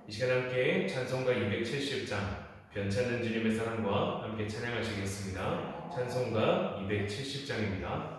이 시간 함께 찬송가 270장 변찮는 주님의 사랑과 함께 찬양하시겠습니다. 찬송가 270장입니다.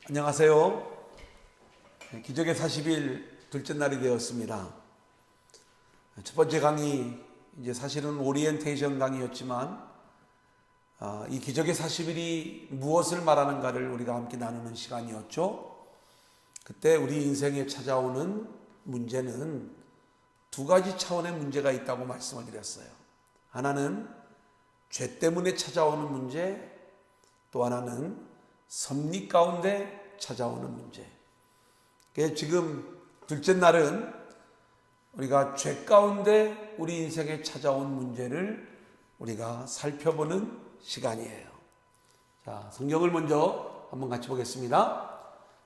안녕하세요. 기적의 40일 둘째 날이 되었습니다. 첫 번째 강의 이제 사실은 오리엔테이션 강의였지만 이 기적의 40일이 무엇을 말하는가를 우리가 함께 나누는 시간이었죠. 그때 우리 인생에 찾아오는 문제는 두 가지 차원의 문제가 있다고 말씀을 드렸어요. 하나는 죄 때문에 찾아오는 문제, 또 하나는 섭리 가운데 찾아오는 문제. 지금 둘째 날은 우리가 죄 가운데 우리 인생에 찾아온 문제를 우리가 살펴보는 시간이에요. 자, 성경을 먼저 한번 같이 보겠습니다.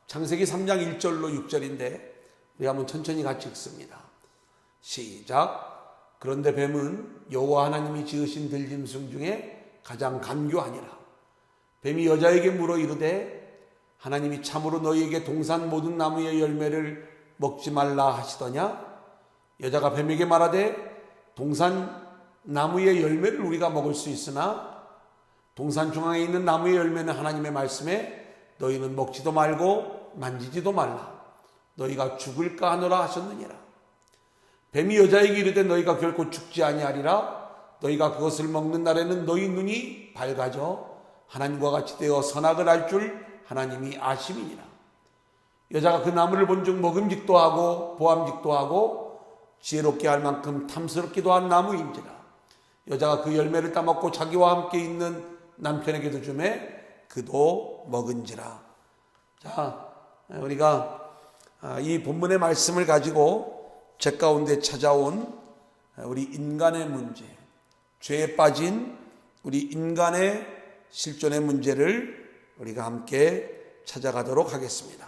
창세기 3장 1절로 6절인데 우리 한번 천천히 같이 읽습니다. 시작. 그런데 뱀은 여호와 하나님이 지으신 들짐승 중에 가장 간교하니라. 뱀이 여자에게 물어 이르되 하나님이 참으로 너희에게 동산 모든 나무의 열매를 먹지 말라 하시더냐? 여자가 뱀에게 말하되 동산 나무의 열매를 우리가 먹을 수 있으나 동산 중앙에 있는 나무의 열매는 하나님의 말씀에 너희는 먹지도 말고 만지지도 말라. 너희가 죽을까 하노라 하셨느니라. 뱀이 여자에게 이르되 너희가 결코 죽지 아니하리라. 너희가 그것을 먹는 날에는 너희 눈이 밝아져 하나님과 같이 되어 선악을 알 줄 하나님이 아심이니라. 여자가 그 나무를 본즉 먹음직도 하고 보암직도 하고 지혜롭게 할 만큼 탐스럽기도 한 나무인지라. 여자가 그 열매를 따먹고 자기와 함께 있는 남편에게도 주매 그도 먹은지라. 자, 우리가 이 본문의 말씀을 가지고 죄 가운데 찾아온 우리 인간의 문제, 죄에 빠진 우리 인간의 실존의 문제를 우리가 함께 찾아가도록 하겠습니다.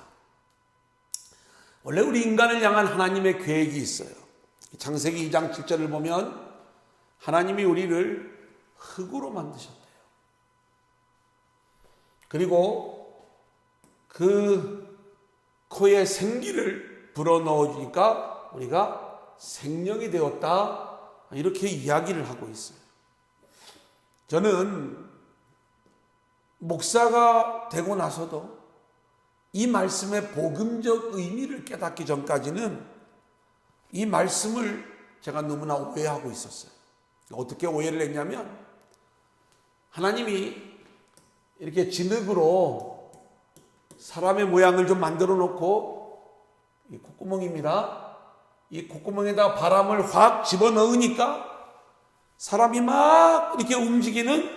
원래 우리 인간을 향한 하나님의 계획이 있어요. 창세기 2장 7절을 보면 하나님이 우리를 흙으로 만드셨대요. 그리고 그 코에 생기를 불어넣어 주니까 우리가 생명이 되었다, 이렇게 이야기를 하고 있어요. 저는 목사가 되고 나서도 이 말씀의 복음적 의미를 깨닫기 전까지는 이 말씀을 제가 너무나 오해하고 있었어요. 어떻게 오해를 했냐면, 하나님이 이렇게 진흙으로 사람의 모양을 좀 만들어 놓고, 이 콧구멍입니다. 이 콧구멍에다 바람을 확 집어넣으니까 사람이 막 이렇게 움직이는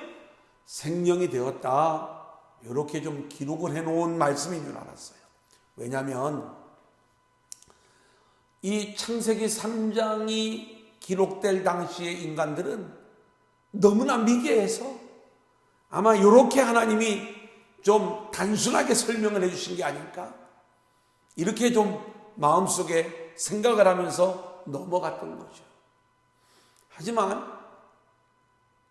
생명이 되었다, 이렇게 좀 기록을 해놓은 말씀인 줄 알았어요. 왜냐하면 이 창세기 3장이 기록될 당시의 인간들은 너무나 미개해서 아마 이렇게 하나님이 좀 단순하게 설명을 해주신 게 아닐까, 이렇게 좀 마음속에 생각을 하면서 넘어갔던 거죠. 하지만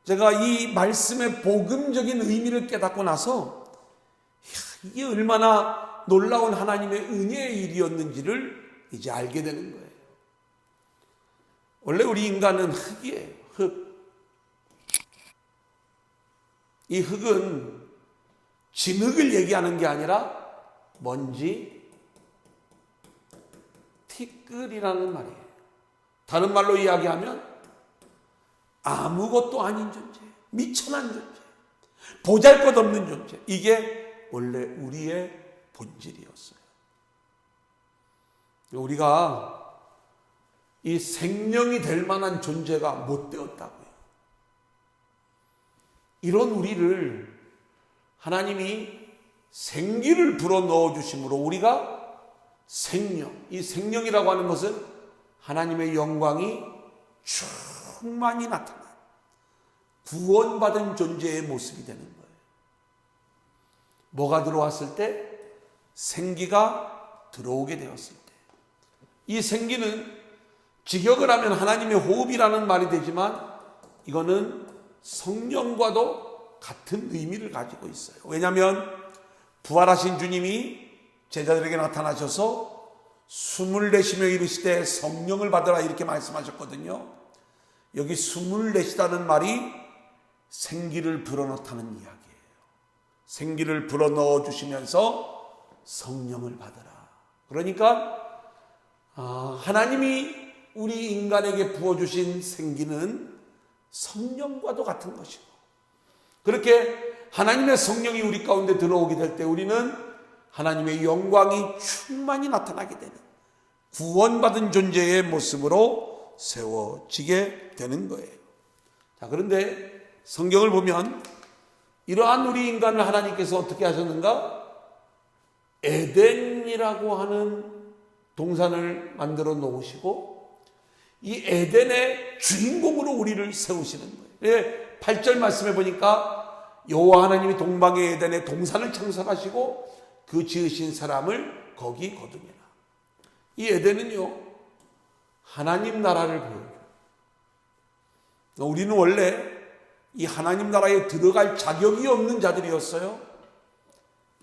제가 이 말씀의 복음적인 의미를 깨닫고 나서 이게 얼마나 놀라운 하나님의 은혜의 일이었는지를 이제 알게 되는 거예요. 원래 우리 인간은 흙이에요. 흙. 이 흙은 진흙을 얘기하는 게 아니라 먼지, 티끌이라는 말이에요. 다른 말로 이야기하면 아무것도 아닌 존재, 미천한 존재, 보잘것없는 존재, 이게 원래 우리의 본질이었어요. 우리가 이 생명이 될 만한 존재가 못 되었다고요. 이런 우리를 하나님이 생기를 불어넣어 주심으로 우리가 생명, 이 생명이라고 하는 것은 하나님의 영광이 충만히 나타난 구원받은 존재의 모습이 되는 거예요. 뭐가 들어왔을 때? 생기가 들어오게 되었을 때. 이 생기는 직역을 하면 하나님의 호흡이라는 말이 되지만 이거는 성령과도 같은 의미를 가지고 있어요. 왜냐하면 부활하신 주님이 제자들에게 나타나셔서 숨을 내쉬며 이르시되 성령을 받으라, 이렇게 말씀하셨거든요. 여기 숨을 내쉬다는 말이 생기를 불어넣다는 이야기예요. 생기를 불어넣어 주시면서 성령을 받으라. 그러니까 하나님이 우리 인간에게 부어주신 생기는 성령과도 같은 것이고, 그렇게 하나님의 성령이 우리 가운데 들어오게 될 때 우리는 하나님의 영광이 충만히 나타나게 되는 구원받은 존재의 모습으로 세워지게 되는 거예요. 자, 그런데 성경을 보면 이러한 우리 인간을 하나님께서 어떻게 하셨는가? 에덴이라고 하는 동산을 만들어 놓으시고 이 에덴의 주인공으로 우리를 세우시는 거예요. 8절 말씀해 보니까 여호와 하나님이 동방의 에덴에 동산을 창설하시고 그 지으신 사람을 거기 거두니라. 이 에덴은요, 하나님 나라를 보여줘요. 우리는 원래 이 하나님 나라에 들어갈 자격이 없는 자들이었어요.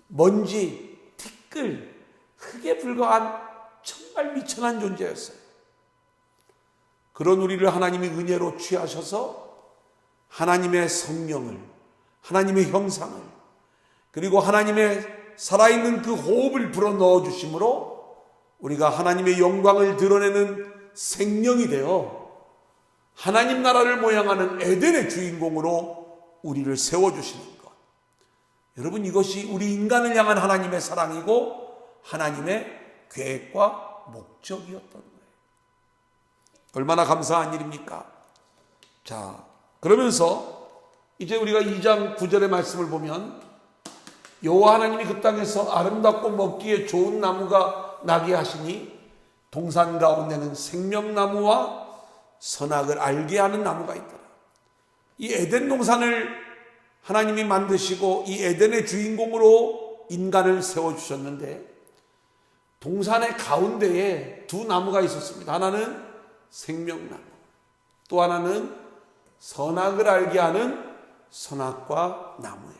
먼지, 티끌, 흙에 불과한 정말 미천한 존재였어요. 그런 우리를 하나님이 은혜로 취하셔서 하나님의 성령을, 하나님의 형상을, 그리고 하나님의 살아있는 그 호흡을 불어넣어 주심으로 우리가 하나님의 영광을 드러내는 생명이 되어 하나님 나라를 모양하는 에덴의 주인공으로 우리를 세워주시는 것. 여러분, 이것이 우리 인간을 향한 하나님의 사랑이고 하나님의 계획과 목적이었던 거예요. 얼마나 감사한 일입니까? 자, 그러면서 이제 우리가 2장 9절의 말씀을 보면 여호와 하나님이 그 땅에서 아름답고 먹기에 좋은 나무가 나게 하시니 동산 가운데는 생명나무와 선악을 알게 하는 나무가 있더라. 이 에덴 동산을 하나님이 만드시고 이 에덴의 주인공으로 인간을 세워주셨는데 동산의 가운데에 두 나무가 있었습니다. 하나는 생명나무, 또 하나는 선악을 알게 하는 선악과 나무예요.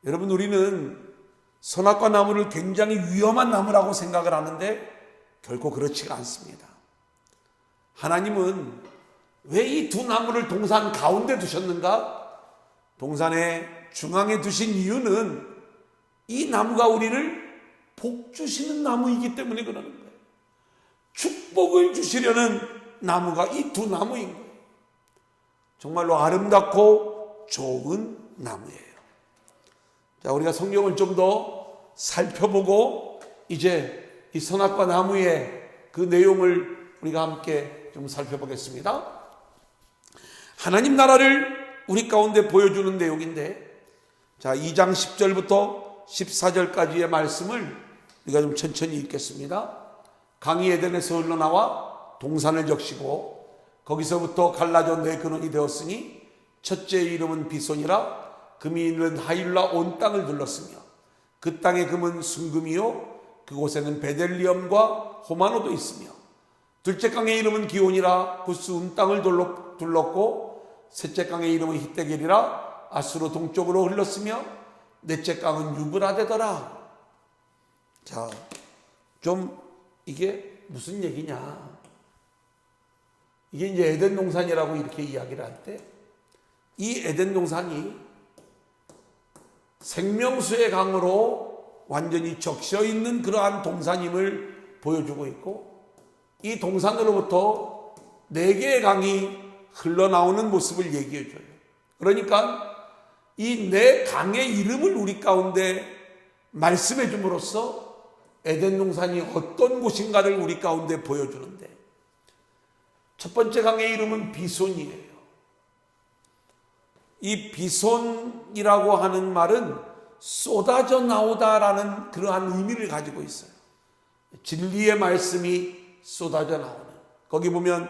여러분, 우리는 선악과 나무를 굉장히 위험한 나무라고 생각을 하는데 결코 그렇지가 않습니다. 하나님은 왜 이 두 나무를 동산 가운데 두셨는가? 동산의 중앙에 두신 이유는 이 나무가 우리를 복 주시는 나무이기 때문에 그러는 거예요. 축복을 주시려는 나무가 이 두 나무인 거예요. 정말로 아름답고 좋은 나무예요. 자, 우리가 성경을 좀 더 살펴보고 이제 이 선악과 나무의 그 내용을 우리가 함께 좀 살펴보겠습니다. 하나님 나라를 우리 가운데 보여주는 내용인데, 자, 2장 10절부터 14절까지의 말씀을 우리가 좀 천천히 읽겠습니다. 강이 에덴에서 흘러나와 동산을 적시고 거기서부터 갈라져 네 근원이 되었으니 첫째의 이름은 비손이라. 금이 있는 하일라 온 땅을 둘렀으며 그 땅의 금은 순금이요 그곳에는 베델리엄과 호마노도 있으며 둘째 강의 이름은 기온이라. 구스 온 땅을 둘렀고 셋째 강의 이름은 히데겔이라. 아수로 동쪽으로 흘렀으며 넷째 강은 유브라데더라. 자, 좀 이게 무슨 얘기냐? 이게 이제 에덴 동산이라고 이렇게 이야기를 할 때 이 에덴 동산이 생명수의 강으로 완전히 적셔 있는 그러한 동산임을 보여주고 있고, 이 동산으로부터 네 개의 강이 흘러나오는 모습을 얘기해 줘요. 그러니까 이 네 강의 이름을 우리 가운데 말씀해 줌으로써 에덴 동산이 어떤 곳인가를 우리 가운데 보여주는데, 첫 번째 강의 이름은 비손이에요. 이 비손이라고 하는 말은 쏟아져 나오다라는 그러한 의미를 가지고 있어요. 진리의 말씀이 쏟아져 나오는, 거기 보면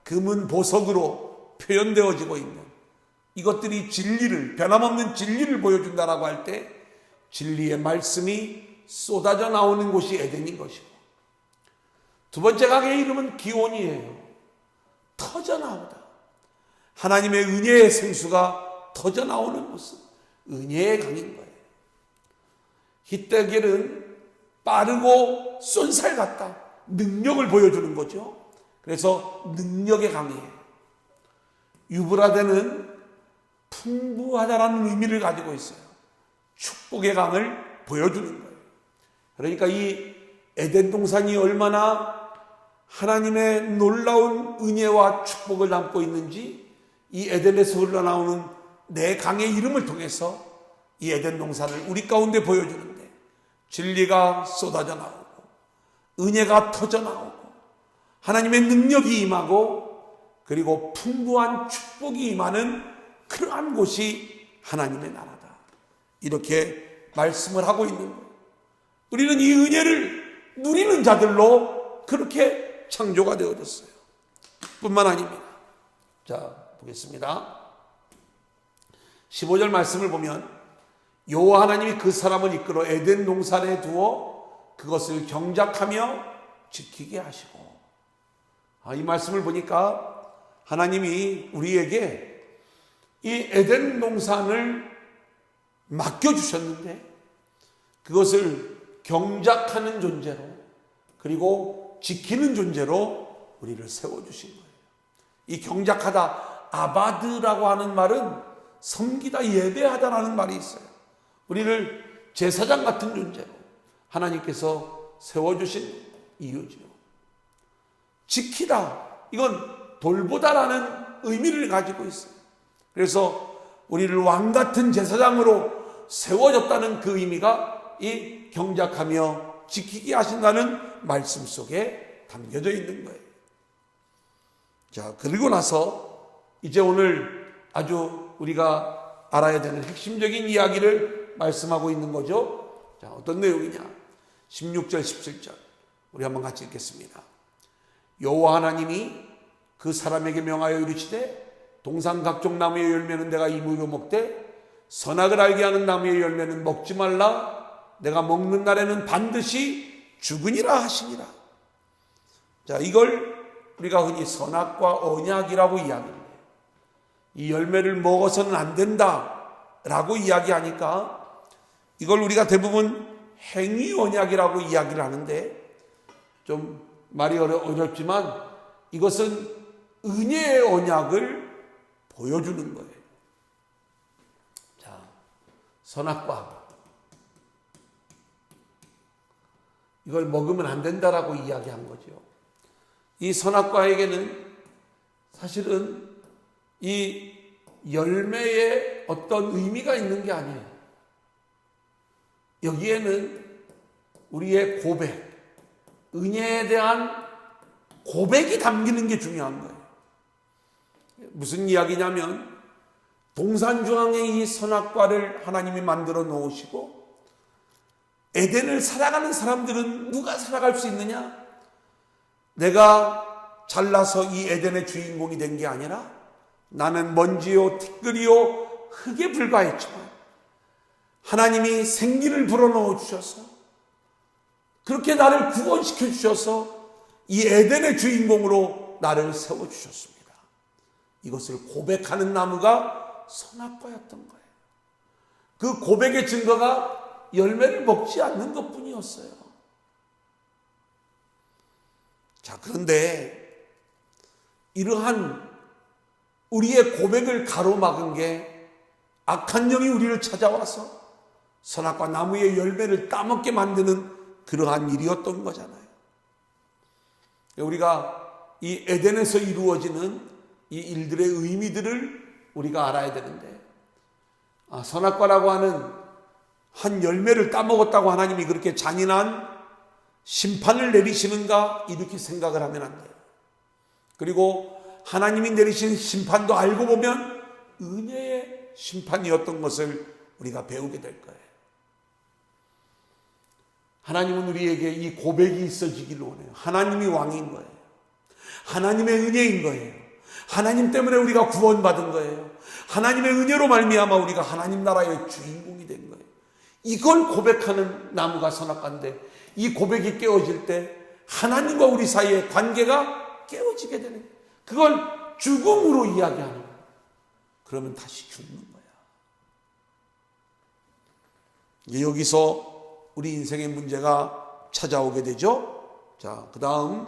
금은 보석으로 표현되어지고 있는 이것들이 진리를, 변함없는 진리를 보여준다라고 할 때 진리의 말씀이 쏟아져 나오는 곳이 에덴인 것이고, 두 번째 강의 이름은 기온이에요. 터져 나오다. 하나님의 은혜의 생수가 터져 나오는 모습, 은혜의 강인 거예요. 히데겔은 빠르고 쏜살 같다. 능력을 보여주는 거죠. 그래서 능력의 강이에요. 유브라데는 풍부하다라는 의미를 가지고 있어요. 축복의 강을 보여주는 거예요. 그러니까 이 에덴 동산이 얼마나 하나님의 놀라운 은혜와 축복을 담고 있는지 이 에덴에서 흘러나오는 네 강의 이름을 통해서 이 에덴 동산을 우리 가운데 보여주는데, 진리가 쏟아져 나오고 은혜가 터져 나오고 하나님의 능력이 임하고 그리고 풍부한 축복이 임하는 그러한 곳이 하나님의 나라다. 이렇게 말씀을 하고 있는 거예요. 우리는 이 은혜를 누리는 자들로 그렇게 창조가 되어졌어요. 뿐만 아닙니다. 자, 보겠습니다. 15절 말씀을 보면 여호와 하나님이 그 사람을 이끌어 에덴 동산에 두어 그것을 경작하며 지키게 하시고, 이 말씀을 보니까 하나님이 우리에게 이 에덴 동산을 맡겨주셨는데 그것을 경작하는 존재로 그리고 지키는 존재로 우리를 세워주신 거예요. 이 경작하다, 아바드라고 하는 말은 섬기다, 예배하다라는 말이 있어요. 우리를 제사장 같은 존재로 하나님께서 세워주신 이유죠. 지키다, 이건 돌보다라는 의미를 가지고 있어요. 그래서 우리를 왕같은 제사장으로 세워졌다는 그 의미가 이 경작하며 지키게 하신다는 말씀 속에 담겨져 있는 거예요. 자, 그리고 나서 이제 오늘 아주 우리가 알아야 되는 핵심적인 이야기를 말씀하고 있는 거죠. 자, 어떤 내용이냐? 16절, 17절 우리 한번 같이 읽겠습니다. 여호와 하나님이 그 사람에게 명하여 이르시되 동산 각종 나무의 열매는 내가 이무로 먹되 선악을 알게 하는 나무의 열매는 먹지 말라. 내가 먹는 날에는 반드시 죽으니라 하시니라. 자, 이걸 우리가 흔히 선악과 언약이라고 이야기합니다. 이 열매를 먹어서는 안 된다라고 이야기하니까 이걸 우리가 대부분 행위 언약이라고 이야기를 하는데, 좀 말이 어렵지만 이것은 은혜의 언약을 보여주는 거예요. 자, 선악과 이걸 먹으면 안 된다라고 이야기한 거죠. 이 선악과에게는 사실은 이 열매에 어떤 의미가 있는 게 아니에요. 여기에는 우리의 고백, 은혜에 대한 고백이 담기는 게 중요한 거예요. 무슨 이야기냐면, 동산중앙에 이 선악과를 하나님이 만들어 놓으시고 에덴을 살아가는 사람들은 누가 살아갈 수 있느냐? 내가 잘나서 이 에덴의 주인공이 된 게 아니라 나는 먼지요 티끌이요 흙에 불과했지만 하나님이 생기를 불어넣어 주셔서 그렇게 나를 구원시켜 주셔서 이 에덴의 주인공으로 나를 세워주셨습니다. 이것을 고백하는 나무가 선악과였던 거예요. 그 고백의 증거가 열매를 먹지 않는 것뿐이었어요. 자, 그런데 이러한 우리의 고백을 가로막은 게 악한 영이 우리를 찾아와서 선악과 나무의 열매를 따먹게 만드는 그러한 일이었던 거잖아요. 우리가 이 에덴에서 이루어지는 이 일들의 의미들을 우리가 알아야 되는데, 선악과라고 하는 한 열매를 따먹었다고 하나님이 그렇게 잔인한 심판을 내리시는가, 이렇게 생각을 하면 안 돼요. 그리고 하나님이 내리신 심판도 알고 보면 은혜의 심판이었던 것을 우리가 배우게 될 거예요. 하나님은 우리에게 이 고백이 있어지기를 원해요. 하나님이 왕인 거예요. 하나님의 은혜인 거예요. 하나님 때문에 우리가 구원받은 거예요. 하나님의 은혜로 말미암아 우리가 하나님 나라의 주인공이 된 거예요. 이걸 고백하는 나무가 선악과인데, 이 고백이 깨어질 때 하나님과 우리 사이의 관계가 깨어지게 되는 거예요. 그걸 죽음으로 이야기하는 거예요. 그러면 다시 죽는 거야. 여기서 우리 인생의 문제가 찾아오게 되죠. 자, 그 다음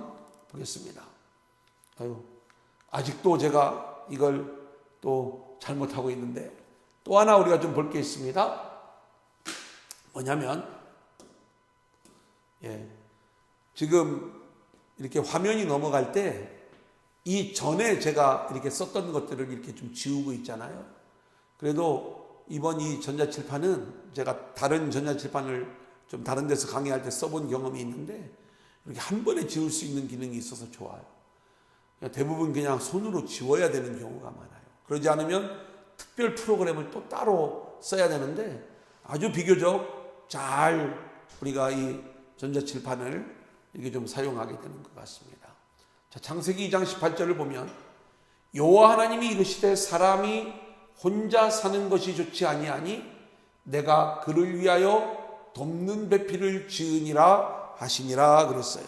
보겠습니다. 아직도 제가 이걸 또 잘못하고 있는데, 또 하나 우리가 좀 볼 게 있습니다. 뭐냐면, 지금 이렇게 화면이 넘어갈 때 이 전에 제가 이렇게 썼던 것들을 이렇게 좀 지우고 있잖아요. 그래도 이번 이 전자칠판은 제가 다른 전자칠판을 좀 다른 데서 강의할 때 써본 경험이 있는데, 이렇게 한 번에 지울 수 있는 기능이 있어서 좋아요. 대부분 그냥 손으로 지워야 되는 경우가 많아요. 그러지 않으면 특별 프로그램을 또 따로 써야 되는데, 아주 비교적 잘 우리가 이 전자칠판을 이렇게 좀 사용하게 되는 것 같습니다. 자, 창세기 2장 18절을 보면, 여호와 하나님이 이르시되 사람이 혼자 사는 것이 좋지 아니하니 내가 그를 위하여 돕는 배필을 지으니라 하시니라 그랬어요.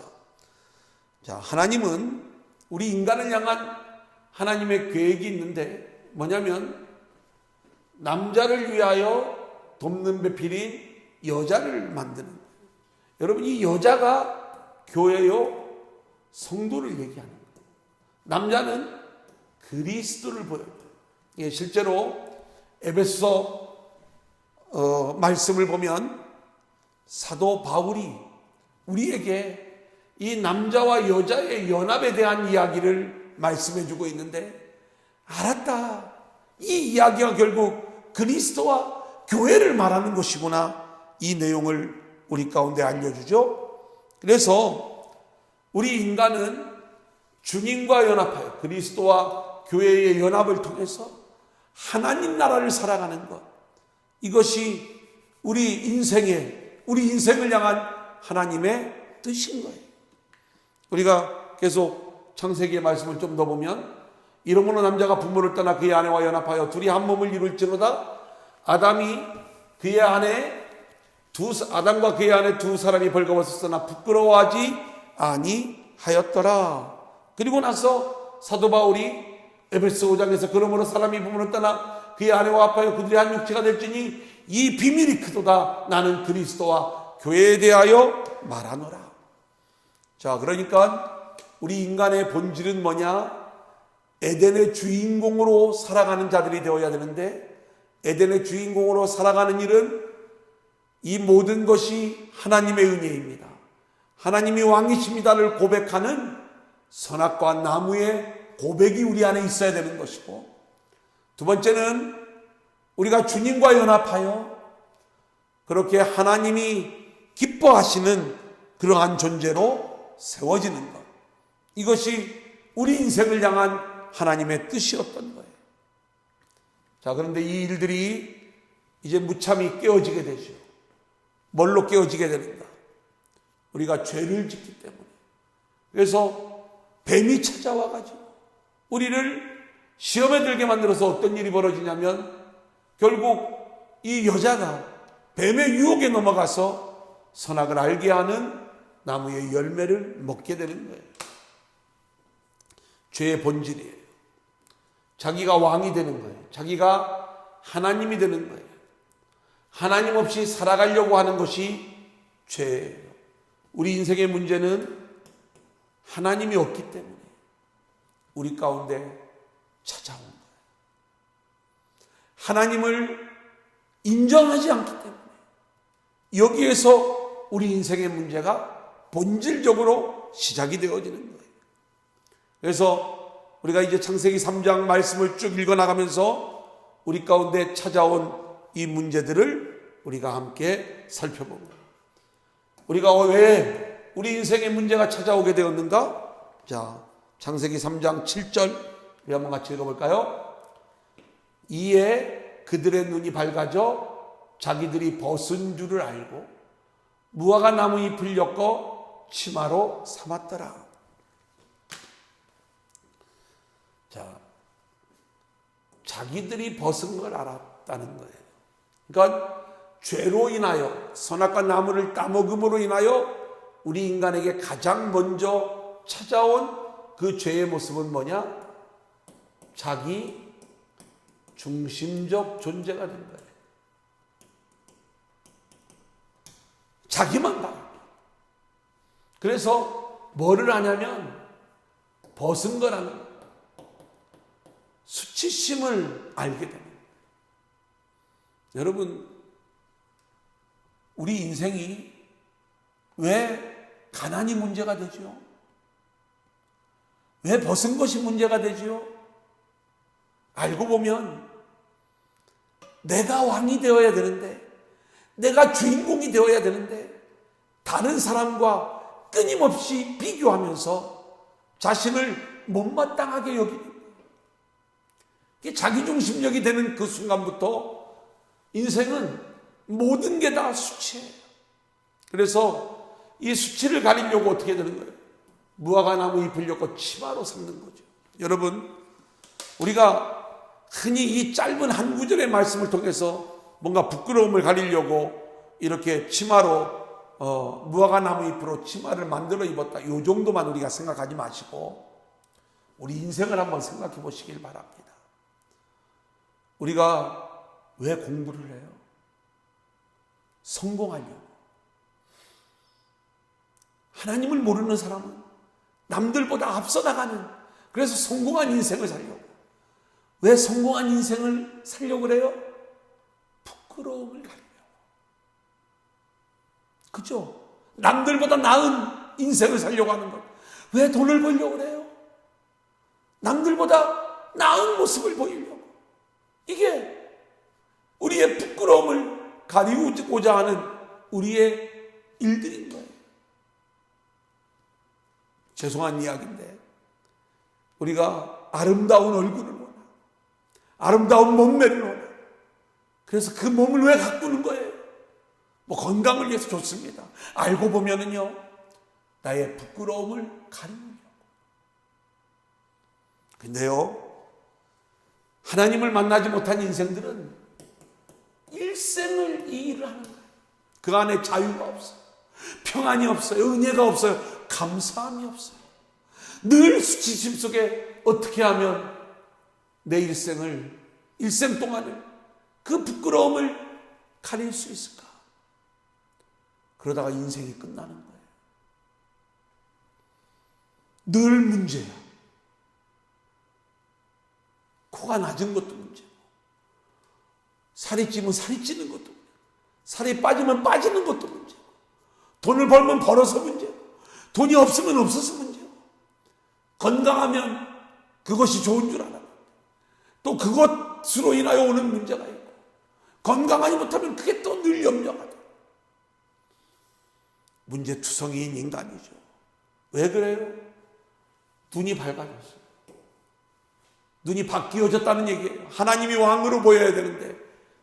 자, 하나님은 우리 인간을 향한 하나님의 계획이 있는데, 뭐냐면 남자를 위하여 돕는 배필인 여자를 만드는 거예요. 여러분, 이 여자가 교회요, 성도를 얘기하는 거예요. 남자는 그리스도를 보여줘요. 실제로 에베소 말씀을 보면 사도 바울이 우리에게 이 남자와 여자의 연합에 대한 이야기를 말씀해 주고 있는데, 알았다, 이 이야기가 결국 그리스도와 교회를 말하는 것이구나, 이 내용을 우리 가운데 알려주죠. 그래서 우리 인간은 주님과 연합하여 그리스도와 교회의 연합을 통해서 하나님 나라를 살아가는 것, 이것이 우리 인생을 향한 하나님의 뜻인 거예요. 우리가 계속 창세기의 말씀을 좀 더 보면, 이러므로 남자가 부모를 떠나 그의 아내와 연합하여 둘이 한 몸을 이룰지로다. 아담과 그의 아내 두 사람이 벌거벗었으나 부끄러워하지 아니하였더라. 그리고 나서 사도 바울이 에베소 5장에서 그러므로 사람이 부모를 떠나 그의 아내와 합하여 그들이 한 육체가 될지니 이 비밀이 크도다. 나는 그리스도와 교회에 대하여 말하노라. 자, 그러니까 우리 인간의 본질은 뭐냐? 에덴의 주인공으로 살아가는 자들이 되어야 되는데, 에덴의 주인공으로 살아가는 일은 이 모든 것이 하나님의 은혜입니다. 하나님이 왕이십니다를 고백하는 선악과 나무의 고백이 우리 안에 있어야 되는 것이고, 두 번째는 우리가 주님과 연합하여 그렇게 하나님이 기뻐하시는 그러한 존재로 세워지는 것, 이것이 우리 인생을 향한 하나님의 뜻이었던 거예요. 자, 그런데 이 일들이 이제 무참히 깨어지게 되죠. 뭘로 깨어지게 되는가? 우리가 죄를 짓기 때문에. 그래서 뱀이 찾아와가지고 우리를 시험에 들게 만들어서 어떤 일이 벌어지냐면, 결국 이 여자가 뱀의 유혹에 넘어가서 선악을 알게 하는 나무의 열매를 먹게 되는 거예요. 죄의 본질이에요. 자기가 왕이 되는 거예요. 자기가 하나님이 되는 거예요. 하나님 없이 살아가려고 하는 것이 죄예요. 우리 인생의 문제는 하나님이 없기 때문에 우리 가운데 찾아온 거예요. 하나님을 인정하지 않기 때문에 여기에서 우리 인생의 문제가 본질적으로 시작이 되어지는 거예요. 그래서 우리가 이제 창세기 3장 말씀을 쭉 읽어나가면서 우리 가운데 찾아온 이 문제들을 우리가 함께 살펴보고, 우리가 왜 우리 인생의 문제가 찾아오게 되었는가? 자, 창세기 3장 7절 우리 한번 같이 읽어볼까요? 이에 그들의 눈이 밝아져 자기들이 벗은 줄을 알고 무화과 나무 잎을 엮어 치마로 삼았더라. 자, 자기들이 벗은 걸 알았다는 거예요. 그러니까 죄로 인하여, 선악과 나무를 따먹음으로 인하여 우리 인간에게 가장 먼저 찾아온 그 죄의 모습은 뭐냐? 자기 중심적 존재가 된 거예요. 자기만 봐. 그래서 뭐를 하냐면 벗은 거라는 거예요. 수치심을 알게 됩니다. 여러분, 우리 인생이 왜 가난이 문제가 되죠? 왜 벗은 것이 문제가 되죠? 알고 보면 내가 왕이 되어야 되는데, 내가 주인공이 되어야 되는데, 다른 사람과 끊임없이 비교하면서 자신을 못마땅하게 여기는, 자기중심력이 되는 그 순간부터 인생은 모든 게 다 수치예요. 그래서 이 수치를 가리려고 어떻게 되는 거예요? 무화과 나무 잎을 엮고 치마로 삼는 거죠. 여러분, 우리가 흔히 이 짧은 한 구절의 말씀을 통해서 뭔가 부끄러움을 가리려고 이렇게 치마로 무화과 나무 잎으로 치마를 만들어 입었다, 이 정도만 우리가 생각하지 마시고 우리 인생을 한번 생각해 보시길 바랍니다. 우리가 왜 공부를 해요? 성공하려고. 하나님을 모르는 사람은 남들보다 앞서 나가는, 그래서 성공한 인생을 살려고. 왜 성공한 인생을 살려고 그래요? 부끄러움을 가리려고. 그죠? 남들보다 나은 인생을 살려고 하는 것. 왜 돈을 벌려고 그래요? 남들보다 나은 모습을 보이려고. 이게 우리의 부끄러움을 가리우고자 하는 우리의 일들인 거예요. 죄송한 이야기인데, 우리가 아름다운 얼굴을 원하, 아름다운 몸매를 원하. 그래서 그 몸을 왜 가꾸는 거예요? 뭐 건강을 위해서 좋습니다. 알고 보면은요, 나의 부끄러움을 가리려고. 근데요, 하나님을 만나지 못한 인생들은 일생을 이 일을 하는 거예요. 그 안에 자유가 없어요. 평안이 없어요. 은혜가 없어요. 감사함이 없어요. 늘 수치심 속에 어떻게 하면 내 일생 동안을 그 부끄러움을 가릴 수 있을까? 그러다가 인생이 끝나는 거예요. 늘 문제야. 코가 낮은 것도 문제고, 살이 찌면 살이 찌는 것도 문제고, 살이 빠지면 빠지는 것도 문제고, 돈을 벌면 벌어서 문제고, 돈이 없으면 없어서 문제고, 건강하면 그것이 좋은 줄 알아. 또 그것으로 인하여 오는 문제가 있고, 건강하지 못하면 그게 또 늘 염려가 돼. 문제투성이인 인간이죠. 왜 그래요? 눈이 밝아졌어요. 눈이 바뀌어졌다는 얘기예요. 하나님이 왕으로 보여야 되는데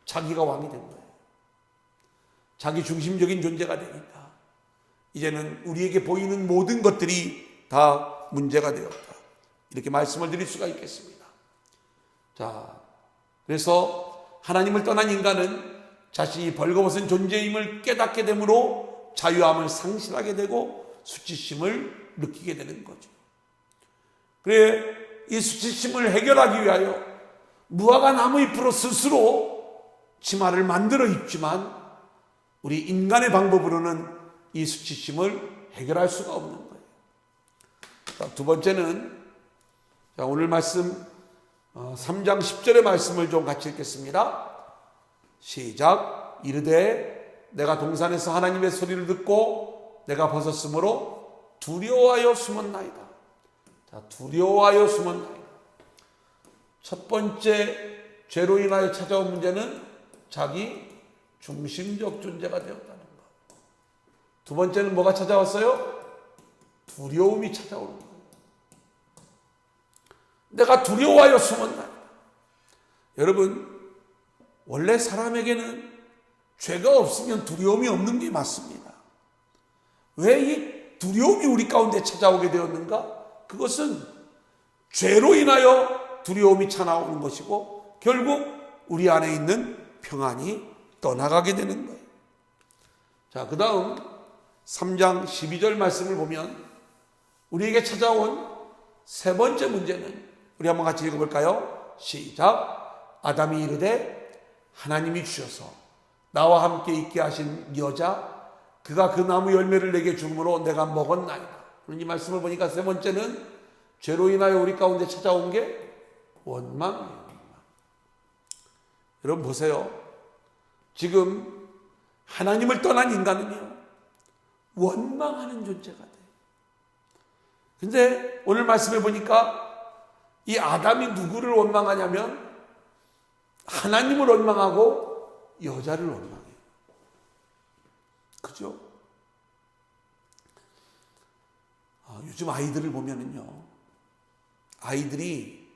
자기가 왕이 된 거예요. 자기 중심적인 존재가 되니까 이제는 우리에게 보이는 모든 것들이 다 문제가 되었다. 이렇게 말씀을 드릴 수가 있겠습니다. 자, 그래서 하나님을 떠난 인간은 자신이 벌거벗은 존재임을 깨닫게 되므로 자유함을 상실하게 되고 수치심을 느끼게 되는 거죠. 그래, 이 수치심을 해결하기 위하여 무화과 나무 잎으로 스스로 치마를 만들어 입지만 우리 인간의 방법으로는 이 수치심을 해결할 수가 없는 거예요. 자, 두 번째는 오늘 말씀 3장 10절의 말씀을 좀 같이 읽겠습니다. 시작. 이르되 내가 동산에서 하나님의 소리를 듣고 내가 벗었으므로 두려워하여 숨었나이다. 자, 두려워하여 숨었나이다. 첫 번째 죄로 인하여 찾아온 문제는 자기 중심적 존재가 되었다는 것. 두 번째는 뭐가 찾아왔어요? 두려움이 찾아오는 거예요. 내가 두려워하여 숨었나이다. 여러분, 원래 사람에게는 죄가 없으면 두려움이 없는 게 맞습니다. 왜 이 두려움이 우리 가운데 찾아오게 되었는가? 그것은 죄로 인하여 두려움이 차나오는 것이고 결국 우리 안에 있는 평안이 떠나가게 되는 거예요. 자, 그 다음 3장 12절 말씀을 보면 우리에게 찾아온 세 번째 문제는 우리 한번 같이 읽어볼까요? 시작. 아담이 이르되 하나님이 주셔서 나와 함께 있게 하신 여자 그가 그 나무 열매를 내게 주므로 내가 먹었나이다. 이 말씀을 보니까 세 번째는 죄로 인하여 우리 가운데 찾아온 게 원망이에요. 여러분 보세요. 지금 하나님을 떠난 인간은요 원망하는 존재가 돼요. 근데 오늘 말씀해 보니까 이 아담이 누구를 원망하냐면 하나님을 원망하고 여자를 원망해요. 그죠? 요즘 아이들을 보면은요, 아이들이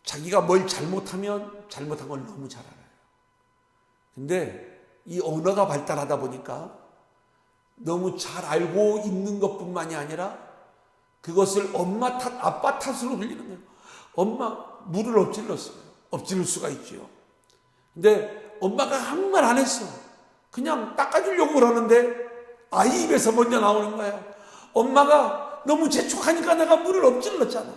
자기가 뭘 잘못하면 잘못한 걸 너무 잘 알아요. 근데 이 언어가 발달하다 보니까 너무 잘 알고 있는 것뿐만이 아니라 그것을 엄마 탓, 아빠 탓으로 들리는 거예요. 엄마 물을 엎질렀어요. 엎질릴 수가 있죠. 근데 엄마가 아무 말 안 했어. 그냥 닦아주려고 그러는데 아이 입에서 먼저 나오는 거예요. 엄마가 너무 재촉하니까 내가 물을 엎질렀잖아.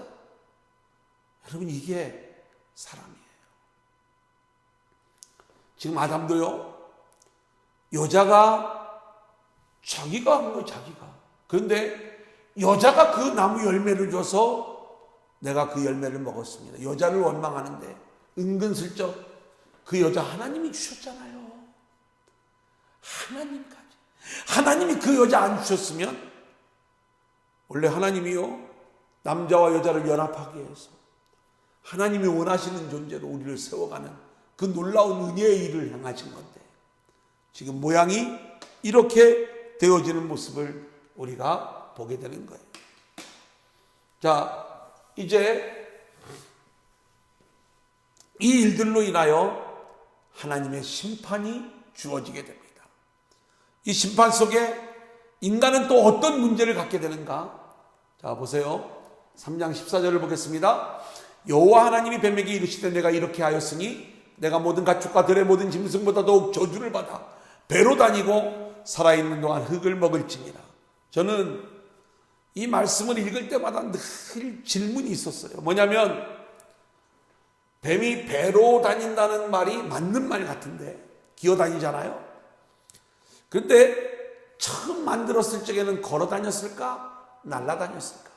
여러분 이게 사랑이에요. 지금 아담도요. 여자가 자기가 한 거예요. 자기가. 그런데 여자가 그 나무 열매를 줘서 내가 그 열매를 먹었습니다. 여자를 원망하는데 은근슬쩍 그 여자 하나님이 주셨잖아요. 하나님까지. 하나님이 그 여자 안 주셨으면 원래 하나님이요 남자와 여자를 연합하게 해서 하나님이 원하시는 존재로 우리를 세워가는 그 놀라운 은혜의 일을 행하신 건데 지금 모양이 이렇게 되어지는 모습을 우리가 보게 되는 거예요. 자, 이제 이 일들로 인하여 하나님의 심판이 주어지게 됩니다. 이 심판 속에 인간은 또 어떤 문제를 갖게 되는가? 자, 보세요. 3장 14절을 보겠습니다. 여호와 하나님이 뱀에게 이르시되 내가 이렇게 하였으니 내가 모든 가축과 들의 모든 짐승보다 더욱 저주를 받아 배로 다니고 살아있는 동안 흙을 먹을지니라. 저는 이 말씀을 읽을 때마다 늘 질문이 있었어요. 뭐냐면 뱀이 배로 다닌다는 말이 맞는 말 같은데 기어다니잖아요. 그런데 처음 만들었을 적에는 걸어 다녔을까? 날아다녔을까?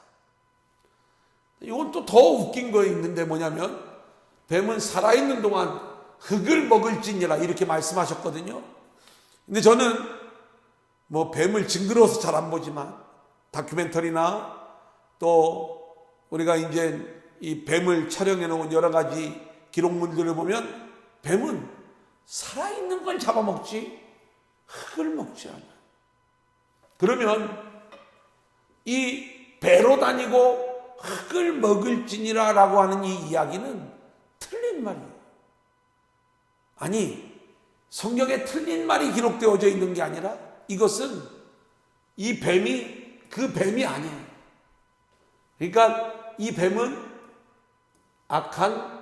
이건 또 더 웃긴 거 있는데 뭐냐면 뱀은 살아있는 동안 흙을 먹을지니라 이렇게 말씀하셨거든요. 근데 저는 뭐 뱀을 징그러워서 잘 안 보지만 다큐멘터리나 또 우리가 이제 이 뱀을 촬영해 놓은 여러 가지 기록물들을 보면 뱀은 살아있는 걸 잡아먹지 흙을 먹지 않아요. 그러면 이 배로 다니고 흙을 먹을지니라 라고 하는 이 이야기는 틀린 말이에요. 아니, 성경에 틀린 말이 기록되어져 있는 게 아니라 이것은 이 뱀이 그 뱀이 아니에요. 그러니까 이 뱀은 악한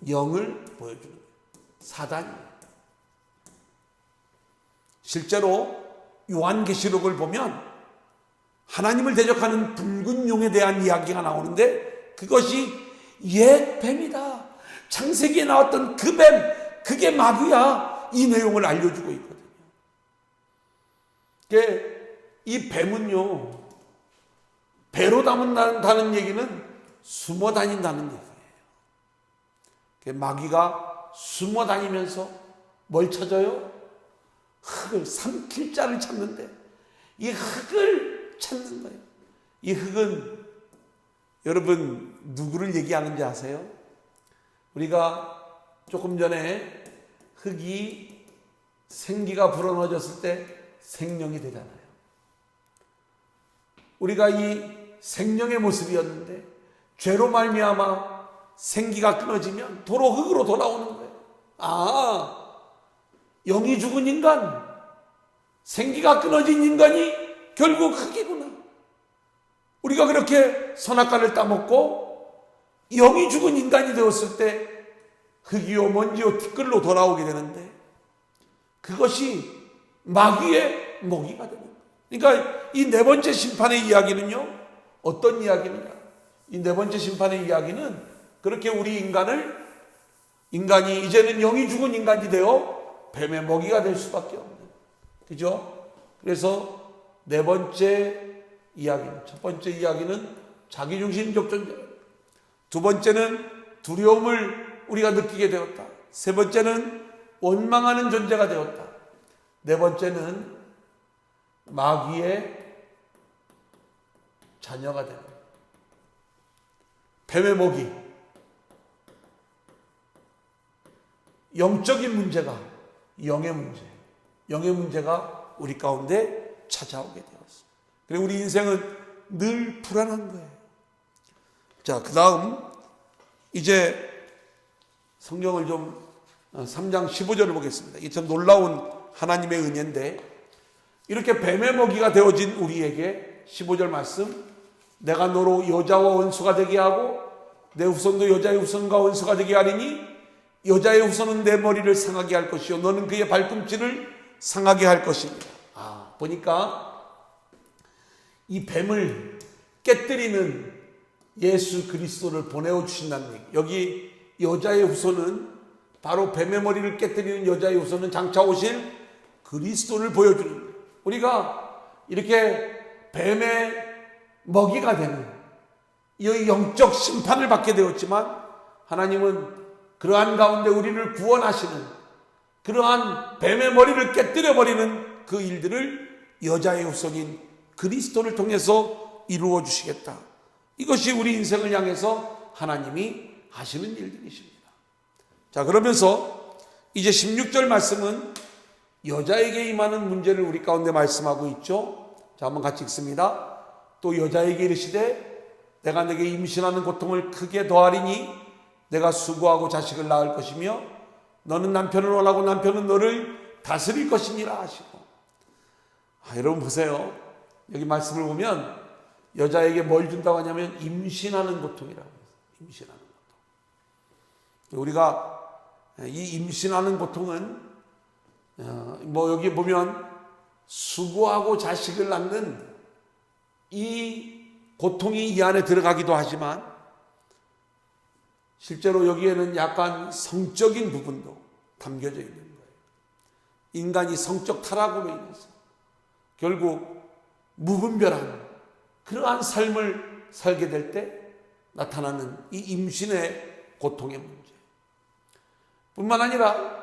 영을 보여주는 거예요. 사단이에요. 실제로 요한계시록을 보면 하나님을 대적하는 붉은 용에 대한 이야기가 나오는데 그것이 옛 뱀이다. 창세기에 나왔던 그 뱀, 그게 마귀야. 이 내용을 알려주고 있거든요. 이 뱀은요, 배로 다닌다는 얘기는 숨어 다닌다는 얘기예요. 마귀가 숨어 다니면서 뭘 찾아요? 흙을, 삼킬 자를 찾는데 이 흙을 찾는 거예요. 이 흙은 여러분 누구를 얘기하는지 아세요? 우리가 조금 전에 흙이 생기가 불어넣어졌을 때 생명이 되잖아요. 우리가 이 생명의 모습이었는데 죄로 말미암아 생기가 끊어지면 도로 흙으로 돌아오는 거예요. 아, 영이 죽은 인간, 생기가 끊어진 인간이 결국 흙이구나. 우리가 그렇게 선악과를 따먹고 영이 죽은 인간이 되었을 때 흙이요 먼지요 티끌로 돌아오게 되는데 그것이 마귀의 먹이가 되는 거예요. 그러니까 이 네 번째 심판의 이야기는요, 어떤 이야기느냐? 이 네 번째 심판의 이야기는 그렇게 우리 인간이 이제는 영이 죽은 인간이 되어 뱀의 먹이가 될 수밖에 없는, 그죠? 그래서 네 번째 이야기는, 첫 번째 이야기는 자기중심적 존재, 두 번째는 두려움을 우리가 느끼게 되었다, 세 번째는 원망하는 존재가 되었다, 네 번째는 마귀의 자녀가 되는 뱀의 먹이. 영적인 문제가 영의 문제가 우리 가운데 찾아오게 되었어요. 그리고 우리 인생은 늘 불안한 거예요. 자, 그 다음 이제 성경을 좀 3장 15절을 보겠습니다. 이게 참 놀라운 하나님의 은혜인데, 이렇게 뱀의 먹이가 되어진 우리에게 15절 말씀, 내가 너로 여자와 원수가 되게 하고 내 후손도 여자의 후손과 원수가 되게 하리니 여자의 후손은 내 머리를 상하게 할 것이요 너는 그의 발꿈치를 상하게 할 것입니다. 보니까 이 뱀을 깨뜨리는 예수 그리스도를 보내어 주신다는 얘기. 여기 여자의 후손은 바로 뱀의 머리를 깨뜨리는 여자의 후손은 장차 오실 그리스도를 보여주는 거예요. 우리가 이렇게 뱀의 먹이가 되는 이 영적 심판을 받게 되었지만 하나님은 그러한 가운데 우리를 구원하시는, 그러한 뱀의 머리를 깨뜨려버리는 그 일들을 여자의 후손인 그리스도를 통해서 이루어 주시겠다. 이것이 우리 인생을 향해서 하나님이 하시는 일들이십니다. 자, 그러면서 이제 16절 말씀은 여자에게 임하는 문제를 우리 가운데 말씀하고 있죠. 자, 한번 같이 읽습니다. 또 여자에게 이르시되 내가 내게 임신하는 고통을 크게 더하리니 내가 수고하고 자식을 낳을 것이며 너는 남편을 원하고 남편은 너를 다스릴 것이니라 하시고. 여러분 보세요. 여기 말씀을 보면 여자에게 뭘 준다고 하냐면 임신하는 고통이라고 해요. 임신하는 고통. 우리가 이 임신하는 고통은 여기 보면 수고하고 자식을 낳는 이 고통이 이 안에 들어가기도 하지만 실제로 여기에는 약간 성적인 부분도 담겨져 있는 거예요. 인간이 성적 타락으로 인해서 결국 무분별한 그러한 삶을 살게 될 때 나타나는 이 임신의 고통의 문제 뿐만 아니라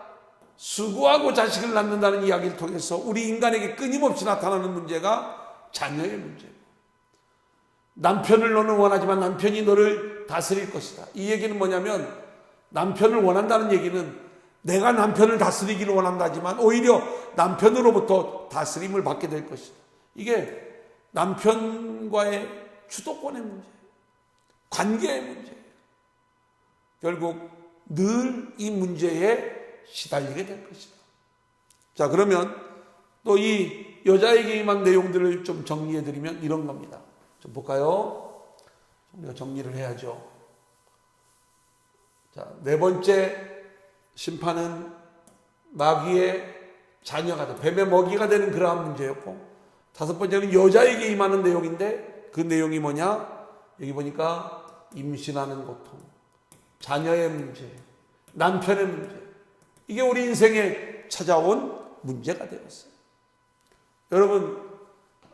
수고하고 자식을 낳는다는 이야기를 통해서 우리 인간에게 끊임없이 나타나는 문제가 자녀의 문제고, 남편을 너는 원하지만 남편이 너를 다스릴 것이다. 이 얘기는 뭐냐면 남편을 원한다는 얘기는 내가 남편을 다스리기를 원한다지만 오히려 남편으로부터 다스림을 받게 될 것이다. 이게 남편과의 주도권의 문제, 관계의 문제. 결국 늘 이 문제에 시달리게 될 것이다. 자, 그러면 또 이 여자에게 임한 내용들을 좀 정리해 드리면 이런 겁니다. 좀 볼까요? 우리가 정리를 해야죠. 자, 네 번째 심판은 마귀의 자녀가 돼, 뱀의 먹이가 되는 그러한 문제였고, 다섯 번째는 여자에게 임하는 내용인데 그 내용이 뭐냐? 여기 보니까 임신하는 고통, 자녀의 문제, 남편의 문제, 이게 우리 인생에 찾아온 문제가 되었어요. 여러분,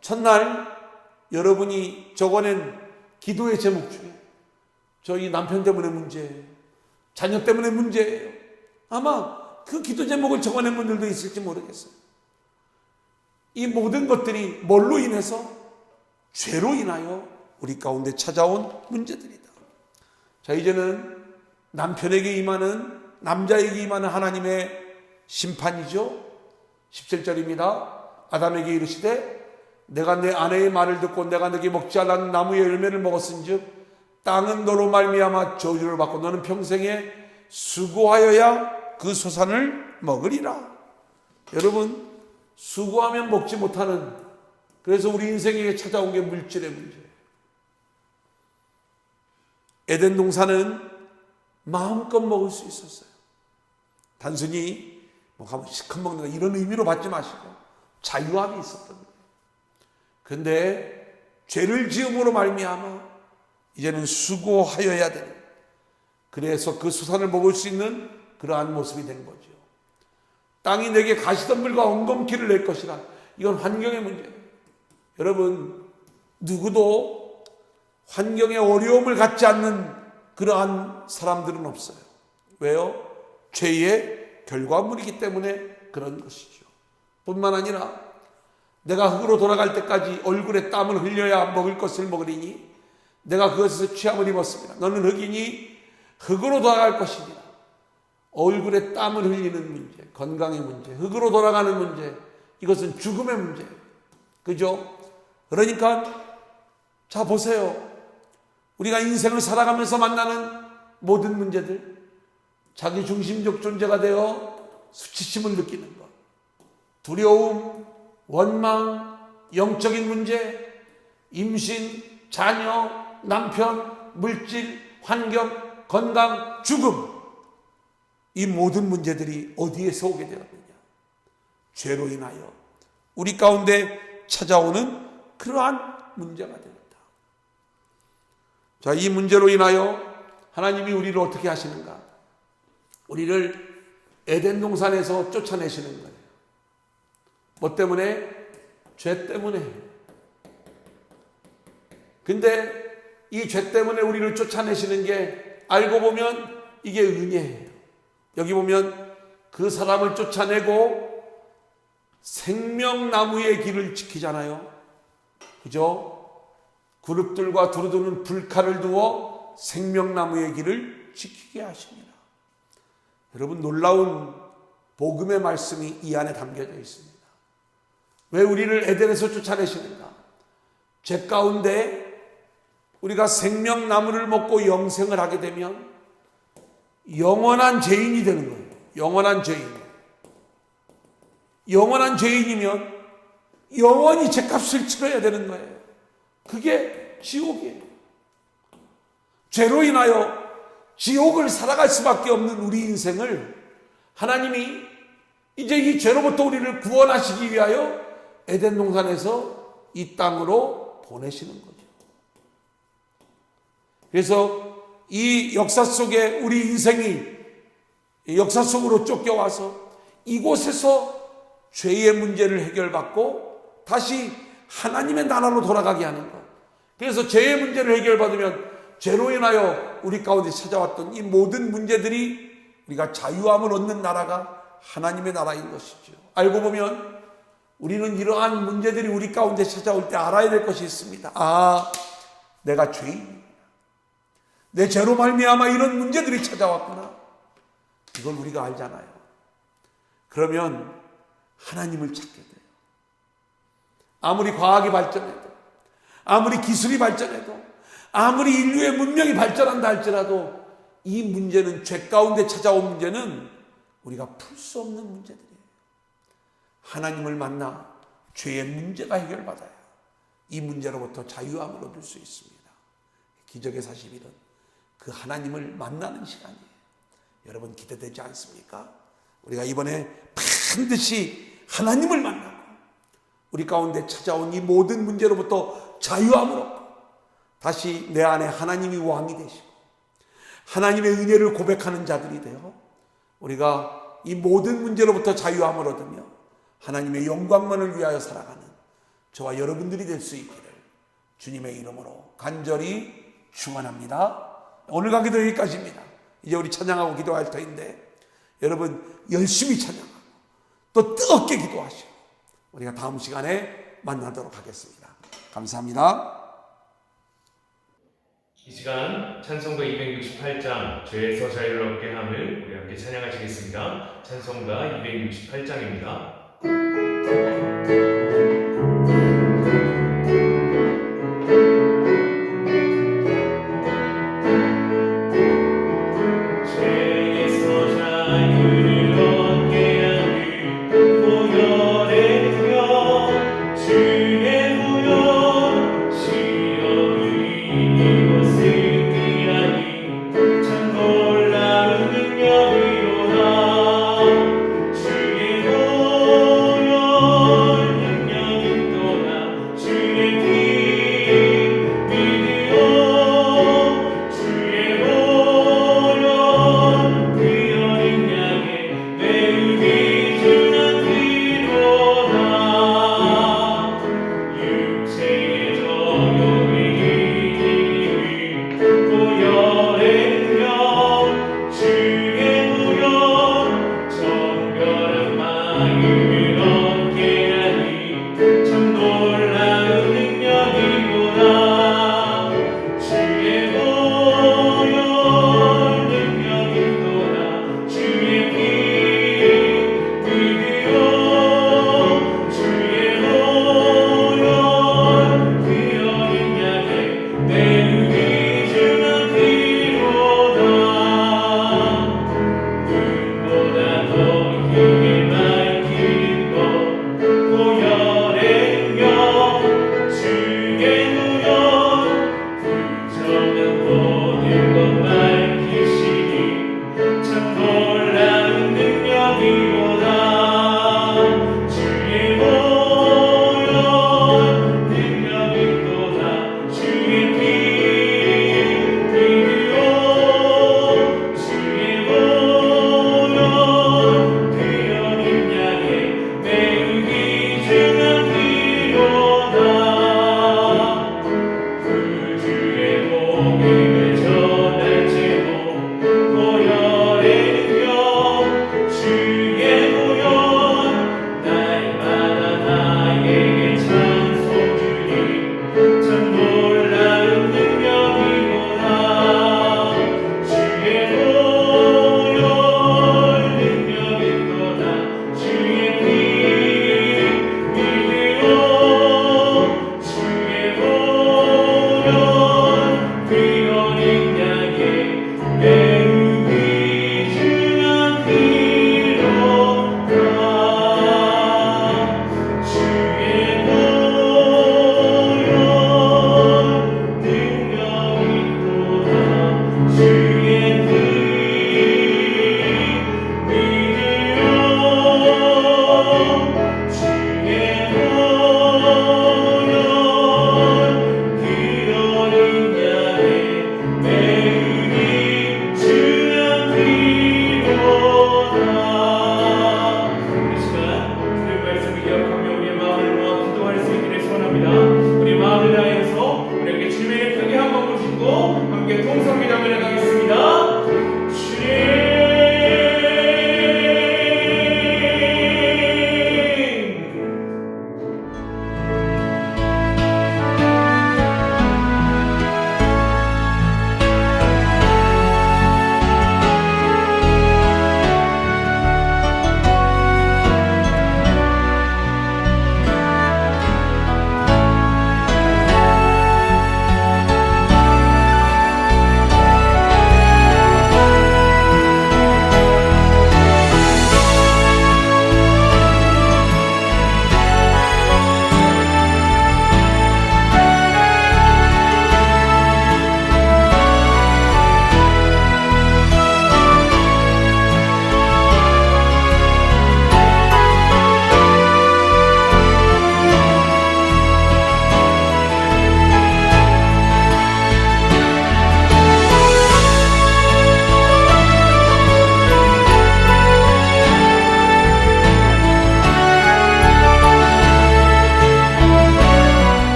첫날 여러분이 적어낸 기도의 제목 중에 저희 남편 때문에 문제예요, 자녀 때문에 문제예요, 아마 그 기도 제목을 적어낸 분들도 있을지 모르겠어요. 이 모든 것들이 뭘로 인해서? 죄로 인하여 우리 가운데 찾아온 문제들이다. 자, 이제는 남편에게 임하는, 남자에게 임하는 하나님의 심판이죠. 17절입니다. 아담에게 이르시되 내가 내 아내의 말을 듣고 내가 너에게 먹지 않은 나무의 열매를 먹었은즉 땅은 너로 말미암아 저주를 받고 너는 평생에 수고하여야 그 소산을 먹으리라. 여러분, 수고하면 먹지 못하는, 그래서 우리 인생에게 찾아온 게 물질의 문제예요. 에덴 동산은 마음껏 먹을 수 있었어요. 단순히 가면 시컷 먹는다 이런 의미로 받지 마시고 자유함이 있었던 거예요. 그런데 죄를 지음으로 말미암아 이제는 수고하여야 되는, 그래서 그 수산을 먹을 수 있는 그러한 모습이 된 거죠. 땅이 내게 가시덤불과 엉겅퀴를 낼 것이라. 이건 환경의 문제예요. 여러분, 누구도 환경에 어려움을 갖지 않는 그러한 사람들은 없어요. 왜요? 죄의 결과물이기 때문에 그런 것이죠. 뿐만 아니라 내가 흙으로 돌아갈 때까지 얼굴에 땀을 흘려야 먹을 것을 먹으리니 내가 그것에서 취함을 입었습니다. 너는 흙이니 흙으로 돌아갈 것이니라. 얼굴에 땀을 흘리는 문제, 건강의 문제, 흙으로 돌아가는 문제, 이것은 죽음의 문제예요. 그죠? 그러니까 자, 보세요. 우리가 인생을 살아가면서 만나는 모든 문제들, 자기 중심적 존재가 되어 수치심을 느끼는 것, 두려움, 원망, 영적인 문제, 임신, 자녀, 남편, 물질, 환경, 건강, 죽음, 이 모든 문제들이 어디에서 오게 되었느냐? 죄로 인하여 우리 가운데 찾아오는 그러한 문제가 되었다. 자, 이 문제로 인하여 하나님이 우리를 어떻게 하시는가? 우리를 에덴 동산에서 쫓아내시는 거예요. 뭐 때문에? 죄 때문에. 근데 이 죄 때문에 우리를 쫓아내시는 게 알고 보면 이게 은혜예요. 여기 보면 그 사람을 쫓아내고 생명나무의 길을 지키잖아요. 그죠? 그룹들과 두루두는 불칼을 두어 생명나무의 길을 지키게 하십니다. 여러분, 놀라운 복음의 말씀이 이 안에 담겨져 있습니다. 왜 우리를 에덴에서 쫓아내시는가? 죄 가운데 우리가 생명나무를 먹고 영생을 하게 되면 영원한 죄인이 되는 거예요. 영원한 죄인. 영원한 죄인이면 영원히 죄값을 치러야 되는 거예요. 그게 지옥이에요. 죄로 인하여 지옥을 살아갈 수밖에 없는 우리 인생을 하나님이 이제 이 죄로부터 우리를 구원하시기 위하여 에덴 동산에서 이 땅으로 보내시는 거죠. 그래서 이 역사 속에 우리 인생이 역사 속으로 쫓겨와서 이곳에서 죄의 문제를 해결받고 다시 하나님의 나라로 돌아가게 하는 것. 그래서 죄의 문제를 해결받으면 죄로 인하여 우리 가운데 찾아왔던 이 모든 문제들이 우리가 자유함을 얻는 나라가 하나님의 나라인 것이죠. 알고 보면 우리는 이러한 문제들이 우리 가운데 찾아올 때 알아야 될 것이 있습니다. 아, 내가 죄인이구나. 내 죄로 말미암아 이런 문제들이 찾아왔구나. 이걸 우리가 알잖아요. 그러면 하나님을 찾게 돼요. 아무리 과학이 발전해도, 아무리 기술이 발전해도, 아무리 인류의 문명이 발전한다 할지라도 이 문제는, 죄 가운데 찾아온 문제는 우리가 풀 수 없는 문제들이에요. 하나님을 만나 죄의 문제가 해결받아야 이 문제로부터 자유함을 얻을 수 있습니다. 기적의 40일은 그 하나님을 만나는 시간이에요. 여러분 기대되지 않습니까? 우리가 이번에 반드시 하나님을 만나고 우리 가운데 찾아온 이 모든 문제로부터 자유함을 얻고 다시 내 안에 하나님이 왕이 되시고 하나님의 은혜를 고백하는 자들이 되어 우리가 이 모든 문제로부터 자유함을 얻으며 하나님의 영광만을 위하여 살아가는 저와 여러분들이 될 수 있기를 주님의 이름으로 간절히 축원합니다. 오늘 강의도 여기까지입니다. 이제 우리 찬양하고 기도할 터인데 여러분 열심히 찬양하고 또 뜨겁게 기도하시고 우리가 다음 시간에 만나도록 하겠습니다. 감사합니다. 이 시간 찬송가 268장 죄에서 자유를 얻게 함을 우리 함께 찬양하시겠습니다. 찬송가 268장입니다. 주의 무역 정결한 마음을